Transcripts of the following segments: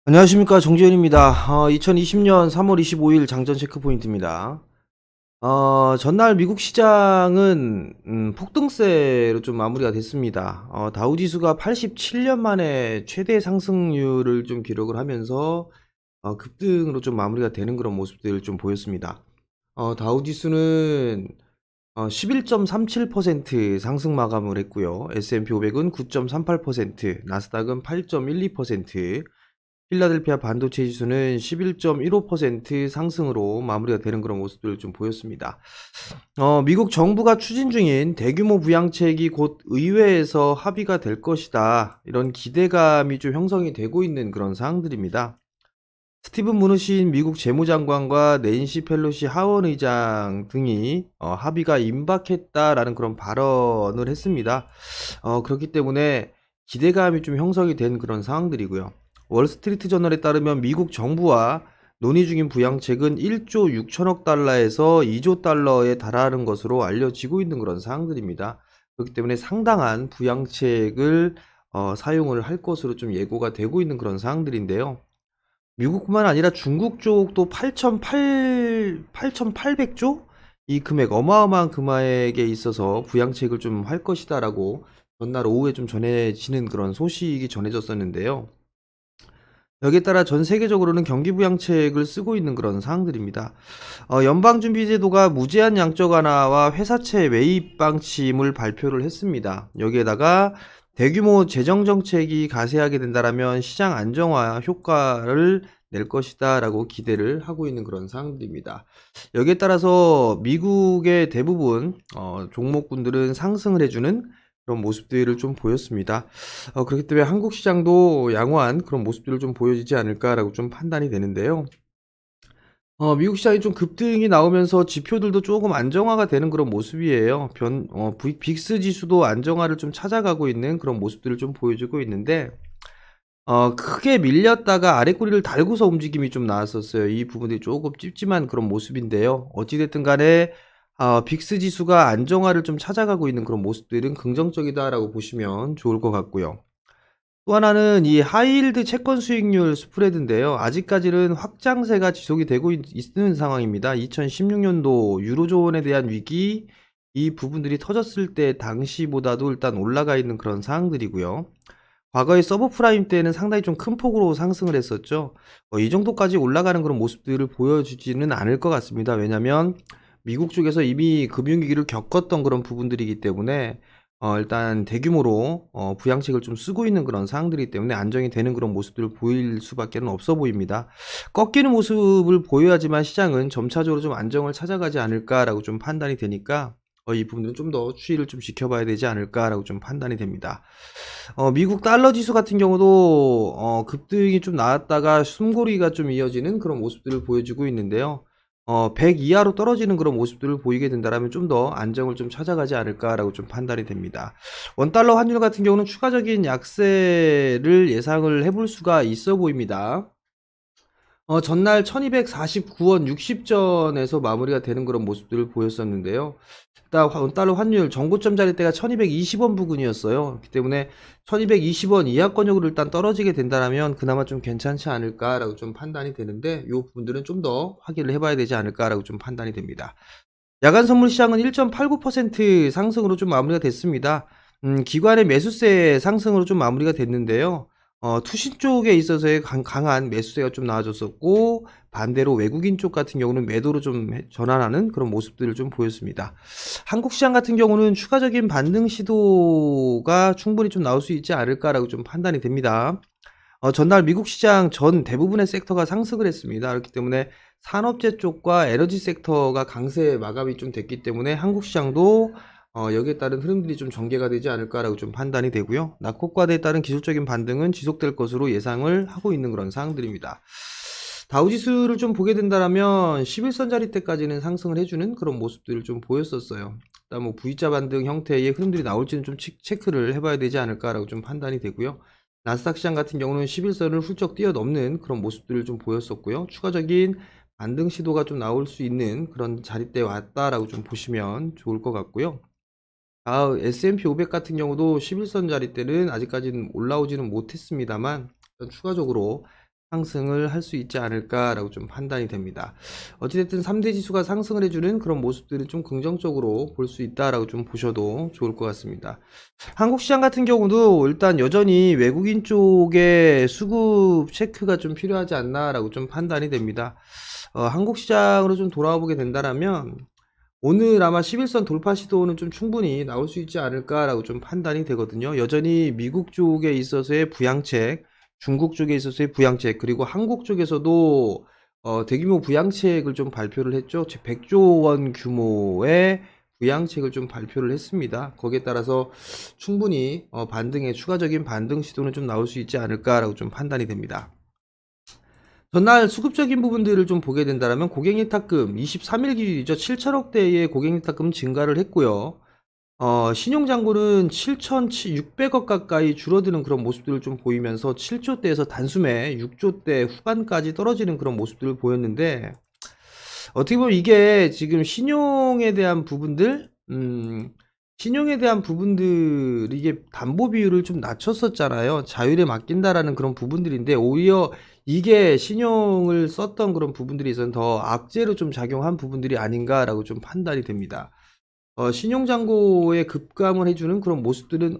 안녕하십니까, 정지현입니다. 2020년 3월 25일 장전 체크 포인트입니다. 전날 미국 시장은 폭등세로 좀 마무리가 됐습니다. 다우지수가 87년 만에 최대 상승률을 좀 기록을 하면서 급등으로 좀 마무리가 되는 그런 모습들을 좀 보였습니다. 다우지수는 11.37% 상승 마감을 했고요. S&P 500은 9.38%, 나스닥은 8.12%, 필라델피아 반도체 지수는 11.15% 상승으로 마무리가 되는 그런 모습들을 좀 보였습니다. 미국 정부가 추진 중인 대규모 부양책이 곧 의회에서 합의가 될 것이다. 이런 기대감이 좀 형성이 되고 있는 그런 사항들입니다. 스티븐 무누신 미국 재무장관과 낸시 펠로시 하원 의장 등이 합의가 임박했다라는 그런 발언을 했습니다. 그렇기 때문에 기대감이 좀 형성이 된 그런 상황들이고요. 월스트리트 저널에 따르면 미국 정부와 논의 중인 부양책은 1조 6천억 달러에서 2조 달러에 달하는 것으로 알려지고 있는 그런 사항들입니다. 그렇기 때문에 상당한 부양책을 사용을 할 것으로 좀 예고가 되고 있는 그런 사항들인데요. 미국뿐만 아니라 중국 쪽도 8,800조? 이 금액, 어마어마한 금액에 있어서 부양책을 좀 할 것이다라고 전날 오후에 좀 전해지는 그런 소식이 전해졌었는데요. 여기에 따라 전 세계적으로는 경기부양책을 쓰고 있는 그런 사항들입니다. 연방준비제도가 무제한 양적 완화와 회사채 매입 방침을 발표를 했습니다. 여기에다가 대규모 재정정책이 가세하게 된다면 시장 안정화 효과를 낼 것이다 라고 기대를 하고 있는 그런 사항들입니다. 여기에 따라서 미국의 대부분 종목군들은 상승을 해주는 그런 모습들을 좀 보였습니다. 그렇기 때문에 한국 시장도 양호한 그런 모습들을 좀 보여지지 않을까라고 좀 판단이 되는데요. 미국 시장이 좀 급등이 나오면서 지표들도 조금 안정화가 되는 그런 모습이에요. 빅스 지수도 안정화를 좀 찾아가고 있는 그런 모습들을 좀 보여주고 있는데, 크게 밀렸다가 아래 꼬리를 달고서 움직임이 좀 나왔었어요. 이 부분이 조금 찝찝한 그런 모습인데요. 어찌됐든 간에, 빅스 지수가 안정화를 좀 찾아가고 있는 그런 모습들은 긍정적이다라고 보시면 좋을 것 같고요. 또 하나는 이 하이힐드 채권 수익률 스프레드인데요. 아직까지는 확장세가 지속이 되고 있는 상황입니다. 2016년도 유로존에 대한 위기, 이 부분들이 터졌을 때 당시보다도 일단 올라가 있는 그런 상황들이고요. 과거에 서브프라임 때는 상당히 좀 큰 폭으로 상승을 했었죠. 이 정도까지 올라가는 그런 모습들을 보여주지는 않을 것 같습니다. 왜냐면 미국 쪽에서 이미 금융위기를 겪었던 그런 부분들이기 때문에 일단 대규모로 부양책을 좀 쓰고 있는 그런 상황들이기 때문에 안정이 되는 그런 모습들을 보일 수밖에 없어 보입니다. 꺾이는 모습을 보여야지만 시장은 점차적으로 좀 안정을 찾아가지 않을까라고 좀 판단이 되니까 이 부분들은 좀 더 추이를 좀 지켜봐야 되지 않을까라고 좀 판단이 됩니다. 미국 달러 지수 같은 경우도 급등이 좀 나왔다가 숨고리가 좀 이어지는 그런 모습들을 보여주고 있는데요. 100 이하로 떨어지는 그런 모습들을 보이게 된다면 좀 더 안정을 좀 찾아가지 않을까라고 좀 판단이 됩니다. 원달러 환율 같은 경우는 추가적인 약세를 예상을 해볼 수가 있어 보입니다. 전날 1249원 60전에서 마무리가 되는 그런 모습들을 보였었는데요. 일단 원달러 환율 정고점 자리 때가 1220원 부근이었어요. 그렇기 때문에 1220원 이하권역으로 일단 떨어지게 된다면 그나마 좀 괜찮지 않을까라고 좀 판단이 되는데 이 부분들은 좀 더 확인을 해봐야 되지 않을까라고 좀 판단이 됩니다. 야간 선물 시장은 1.89% 상승으로 좀 마무리가 됐습니다. 기관의 매수세 상승으로 좀 마무리가 됐는데요. 투신 쪽에 있어서의 강한 매수세가 좀 나와줬었고, 반대로 외국인 쪽 같은 경우는 매도로 좀 전환하는 그런 모습들을 좀 보였습니다. 한국 시장 같은 경우는 추가적인 반등 시도가 충분히 좀 나올 수 있지 않을까라고 좀 판단이 됩니다. 전날 미국 시장 전 대부분의 섹터가 상승을 했습니다. 그렇기 때문에 산업재 쪽과 에너지 섹터가 강세 마감이 좀 됐기 때문에 한국 시장도 여기에 따른 흐름들이 좀 전개가 되지 않을까라고 좀 판단이 되고요. 낙폭과대에 따른 기술적인 반등은 지속될 것으로 예상을 하고 있는 그런 사항들입니다. 다우지수를 좀 보게 된다면 11선 자리 때까지는 상승을 해주는 그런 모습들을 좀 보였었어요. 일단 뭐 V자 반등 형태의 흐름들이 나올지는 좀 체크를 해봐야 되지 않을까라고 좀 판단이 되고요. 나스닥 시장 같은 경우는 11선을 훌쩍 뛰어넘는 그런 모습들을 좀 보였었고요. 추가적인 반등 시도가 좀 나올 수 있는 그런 자리대에 왔다라고 좀 보시면 좋을 것 같고요. S&P 500 같은 경우도 11선 자리대는 아직까지는 올라오지는 못했습니다만 추가적으로 상승을 할 수 있지 않을까라고 좀 판단이 됩니다. 어찌됐든 3대 지수가 상승을 해주는 그런 모습들을 좀 긍정적으로 볼 수 있다라고 좀 보셔도 좋을 것 같습니다. 한국 시장 같은 경우도 일단 여전히 외국인 쪽에 수급 체크가 좀 필요하지 않나라고 좀 판단이 됩니다. 한국 시장으로 좀 돌아보게 된다라면 오늘 아마 11선 돌파 시도는 좀 충분히 나올 수 있지 않을까라고 좀 판단이 되거든요. 여전히 미국 쪽에 있어서의 부양책, 중국 쪽에 있어서의 부양책, 그리고 한국 쪽에서도 대규모 부양책을 좀 발표를 했죠. 100조 원 규모의 부양책을 좀 발표를 했습니다. 거기에 따라서 충분히 반등의 추가적인 반등 시도는 좀 나올 수 있지 않을까라고 좀 판단이 됩니다. 전날 수급적인 부분들을 좀 보게 된다면 고객예탁금 23일 기준이죠. 7천억대의 고객예탁금 증가를 했고요. 신용잔고는 7,600억 가까이 줄어드는 그런 모습들을 좀 보이면서 7조대에서 단숨에 6조대 후반까지 떨어지는 그런 모습들을 보였는데, 어떻게 보면 이게 지금 신용에 대한 부분들, 이게 담보 비율을 좀 낮췄었잖아요. 자율에 맡긴다라는 그런 부분들인데, 오히려 이게 신용을 썼던 그런 부분들이 있어서 더 악재로 좀 작용한 부분들이 아닌가라고 좀 판단이 됩니다. 신용잔고에 급감을 해주는 그런 모습들은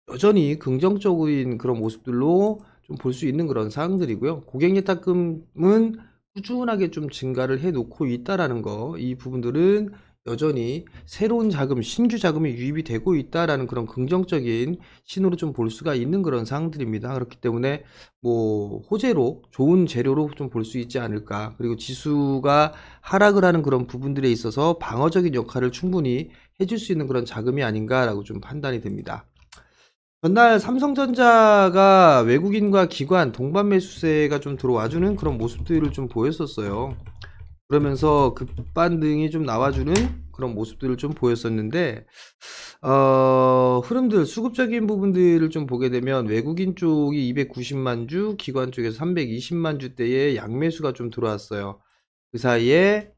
여전히 긍정적인 그런 모습들로 좀 볼 수 있는 그런 사항들이고요. 고객예탁금은 꾸준하게 좀 증가를 해 놓고 있다라는 거, 이 부분들은 여전히 새로운 자금, 신규 자금이 유입이 되고 있다라는 그런 긍정적인 신호로 좀 볼 수가 있는 그런 사항들입니다. 그렇기 때문에 뭐 호재로 좋은 재료로 좀 볼 수 있지 않을까. 그리고 지수가 하락을 하는 그런 부분들에 있어서 방어적인 역할을 충분히 해줄 수 있는 그런 자금이 아닌가라고 좀 판단이 됩니다. 전날 삼성전자가 외국인과 기관 동반 매수세가 좀 들어와주는 그런 모습들을 좀 보였었어요. 그러면서 급반등이 좀 나와주는 그런 모습들을 좀 보였었는데, 흐름들, 수급적인 부분들을 좀 보게 되면 외국인 쪽이 290만 주, 기관 쪽에서 320만 주대의 양매수가 좀 들어왔어요. 그 사이에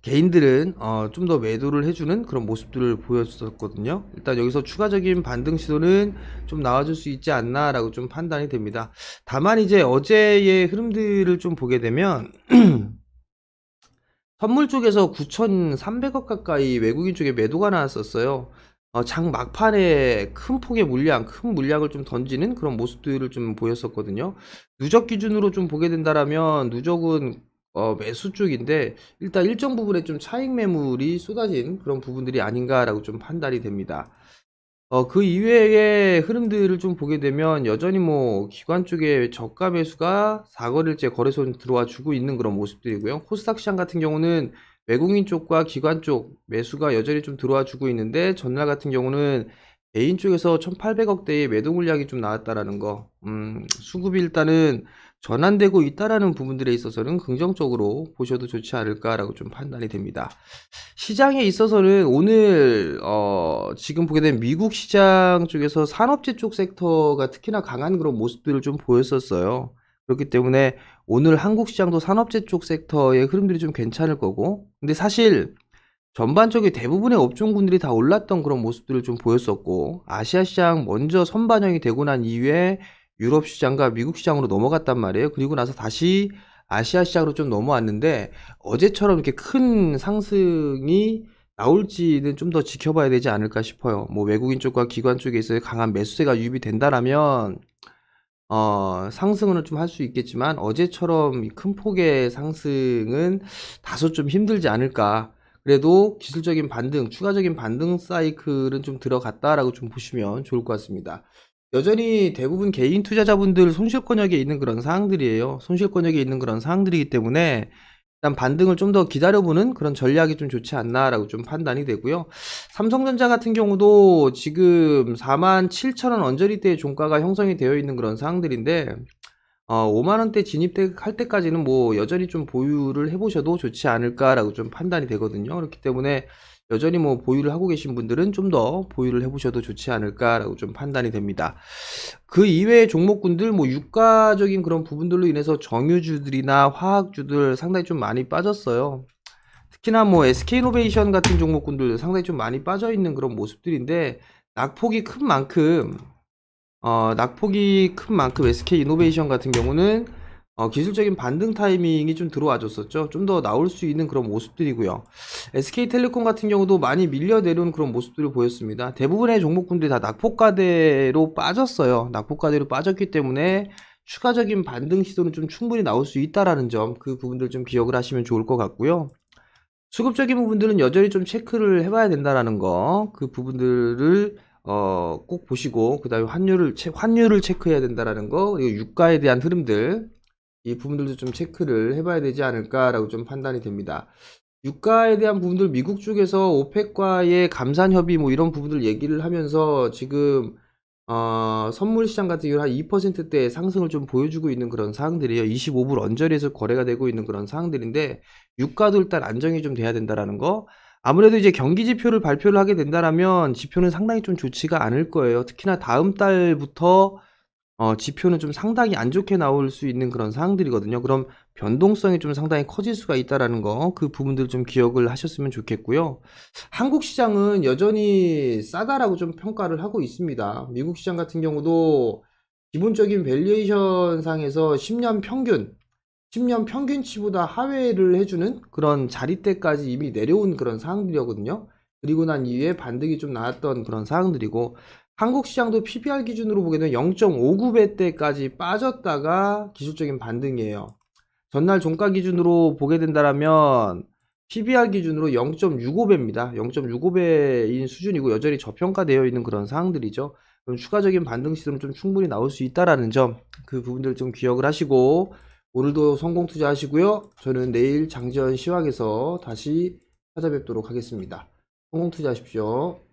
개인들은 좀 더 매도를 해주는 그런 모습들을 보였었거든요. 일단 여기서 추가적인 반등 시도는 좀 나와줄 수 있지 않나라고 좀 판단이 됩니다. 다만 이제 어제의 흐름들을 좀 보게 되면 선물 쪽에서 9,300억 가까이 외국인 쪽에 매도가 나왔었어요. 장 막판에 큰 폭의 물량, 큰 물량을 좀 던지는 그런 모습들을 좀 보였었거든요. 누적 기준으로 좀 보게 된다라면 누적은 매수 쪽인데 일단 일정 부분에 좀 차익 매물이 쏟아진 그런 부분들이 아닌가라고 좀 판단이 됩니다. 그 이외의 흐름들을 좀 보게 되면 여전히 뭐 기관 쪽에 저가 매수가 4거래일째 거래소 들어와 주고 있는 그런 모습들이고요. 코스닥 시장 같은 경우는 외국인 쪽과 기관 쪽 매수가 여전히 좀 들어와 주고 있는데, 전날 같은 경우는 개인 쪽에서 1,800억대의 매도 물량이 좀 나왔다라는 거, 수급이 일단은 전환되고 있다라는 부분들에 있어서는 긍정적으로 보셔도 좋지 않을까라고 좀 판단이 됩니다. 시장에 있어서는 오늘 지금 보게 되면 미국 시장 쪽에서 산업재 쪽 섹터가 특히나 강한 그런 모습들을 좀 보였었어요. 그렇기 때문에 오늘 한국 시장도 산업재 쪽 섹터의 흐름들이 좀 괜찮을 거고, 근데 사실 전반적인 대부분의 업종군들이 다 올랐던 그런 모습들을 좀 보였었고, 아시아 시장 먼저 선반영이 되고 난 이후에 유럽 시장과 미국 시장으로 넘어갔단 말이에요. 그리고 나서 다시 아시아 시장으로 좀 넘어왔는데, 어제처럼 이렇게 큰 상승이 나올지는 좀 더 지켜봐야 되지 않을까 싶어요. 뭐 외국인 쪽과 기관 쪽에 있어서 강한 매수세가 유입이 된다라면 상승은 좀 할 수 있겠지만, 어제처럼 큰 폭의 상승은 다소 좀 힘들지 않을까. 그래도 기술적인 반등, 추가적인 반등 사이클은 좀 들어갔다라고 좀 보시면 좋을 것 같습니다. 여전히 대부분 개인 투자자분들 손실권역에 있는 그런 사항들이에요. 손실권역에 있는 그런 사항들이기 때문에 일단 반등을 좀 더 기다려보는 그런 전략이 좀 좋지 않나라고 좀 판단이 되고요. 삼성전자 같은 경우도 지금 47,000원 언저리대의 종가가 형성이 되어 있는 그런 사항들인데, 5만원대 진입할 때까지는 뭐 여전히 좀 보유를 해보셔도 좋지 않을까라고 좀 판단이 되거든요. 그렇기 때문에 여전히 뭐 보유를 하고 계신 분들은 좀 더 보유를 해보셔도 좋지 않을까라고 좀 판단이 됩니다. 그 이외의 종목군들, 뭐 유가적인 그런 부분들로 인해서 정유주들이나 화학주들 상당히 좀 많이 빠졌어요. 특히나 뭐 SK이노베이션 같은 종목군들 상당히 좀 많이 빠져 있는 그런 모습들인데, 낙폭이 큰 만큼 낙폭이 큰 만큼 SK이노베이션 같은 경우는 기술적인 반등 타이밍이 좀 들어와 줬었죠. 좀 더 나올 수 있는 그런 모습들이고요. SK텔레콤 같은 경우도 많이 밀려 내려온 그런 모습들을 보였습니다. 대부분의 종목군들이 다 낙폭과대로 빠졌어요. 낙폭과대로 빠졌기 때문에 추가적인 반등 시도는 좀 충분히 나올 수 있다라는 점, 그 부분들 좀 기억을 하시면 좋을 것 같고요. 수급적인 부분들은 여전히 좀 체크를 해봐야 된다라는 거, 그 부분들을 꼭 보시고, 그 다음에 환율을 체크해야 된다라는 거, 그리고 유가에 대한 흐름들, 이 부분들도 좀 체크를 해봐야 되지 않을까라고 좀 판단이 됩니다. 유가에 대한 부분들 미국 쪽에서 오펙과의 감산 협의 뭐 이런 부분들 얘기를 하면서 지금 선물 시장 같은 경우 한 2%대 상승을 좀 보여주고 있는 그런 사항들이에요. 25불 언저리에서 거래가 되고 있는 그런 사항들인데 유가도 일단 안정이 좀 돼야 된다라는 거. 아무래도 이제 경기 지표를 발표를 하게 된다라면 지표는 상당히 좀 좋지가 않을 거예요. 특히나 다음 달부터 지표는 좀 상당히 안 좋게 나올 수 있는 그런 사항들이거든요. 그럼 변동성이 좀 상당히 커질 수가 있다라는 거, 그 부분들 좀 기억을 하셨으면 좋겠고요. 한국 시장은 여전히 싸다라고 좀 평가를 하고 있습니다. 미국 시장 같은 경우도 기본적인 밸류에이션 상에서 10년 평균치보다 하회를 해주는 그런 자리대까지 이미 내려온 그런 사항들이거든요. 그리고 난 이후에 반등이 좀 나왔던 그런 사항들이고, 한국 시장도 PBR 기준으로 보게 되면 0.59배대까지 빠졌다가 기술적인 반등이에요. 전날 종가 기준으로 보게 된다면 PBR 기준으로 0.65배입니다. 0.65배인 수준이고 여전히 저평가되어 있는 그런 사항들이죠. 그럼 추가적인 반등 시도는 좀 충분히 나올 수 있다라는 점, 그 부분들 좀 기억을 하시고 오늘도 성공 투자하시고요. 저는 내일 장지현 시황에서 다시 찾아뵙도록 하겠습니다. 성공 투자하십시오.